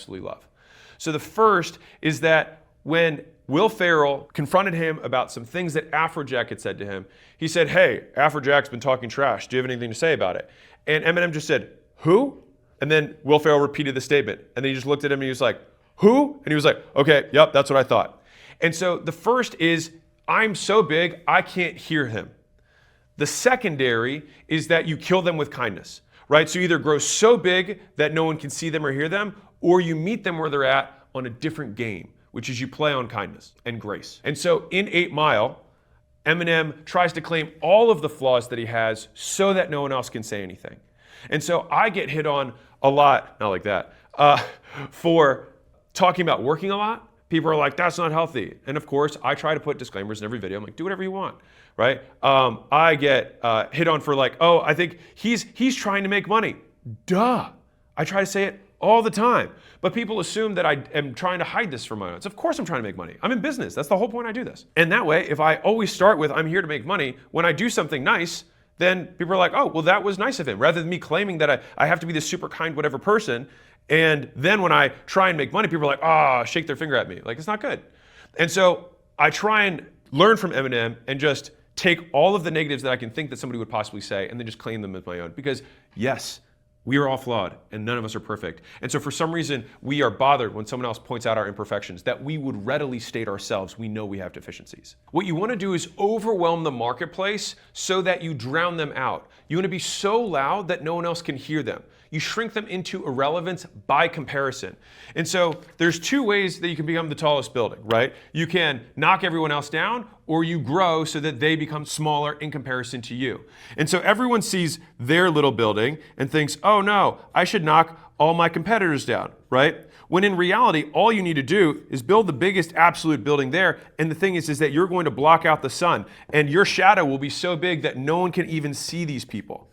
absolutely love. So the first is that when Will Ferrell confronted him about some things that Afrojack had said to him, he said, "Hey, Afrojack's been talking trash. Do you have anything to say about it?" And Eminem just said, "Who?" And then Will Ferrell repeated the statement. And then he just looked at him and he was like, "Who?" And he was like, "Okay, yep, that's what I thought." And so the first is, I'm so big, I can't hear him. The secondary is that you kill them with kindness, right? So you either grow so big that no one can see them or hear them, or you meet them where they're at on a different game, which is you play on kindness and grace. And so in 8 Mile, Eminem tries to claim all of the flaws that he has so that no one else can say anything. And so I get hit on a lot, not like that, for talking about working a lot. People are like, that's not healthy. And of course, I try to put disclaimers in every video. I'm like, do whatever you want, right? I get hit on for like, oh, I think he's trying to make money. Duh. I try to say it all the time. But people assume that I am trying to hide this from my audience. Of course I'm trying to make money. I'm in business. That's the whole point I do this. And that way, if I always start with, I'm here to make money, when I do something nice, then people are like, oh, well, that was nice of him. Rather than me claiming that I have to be this super kind whatever person. And then when I try and make money, people are like, shake their finger at me. Like, it's not good. And so I try and learn from Eminem and just take all of the negatives that I can think that somebody would possibly say and then just claim them as my own. Because yes, we are all flawed and none of us are perfect. And so for some reason, we are bothered when someone else points out our imperfections that we would readily state ourselves. We know we have deficiencies. What you want to do is overwhelm the marketplace so that you drown them out. You want to be so loud that no one else can hear them. You shrink them into irrelevance by comparison. And so there's 2 ways that you can become the tallest building, right? You can knock everyone else down, or you grow so that they become smaller in comparison to you. And so everyone sees their little building and thinks, oh no, I should knock all my competitors down, right? When in reality, all you need to do is build the biggest absolute building there. And the thing is that you're going to block out the sun, and your shadow will be so big that no one can even see these people.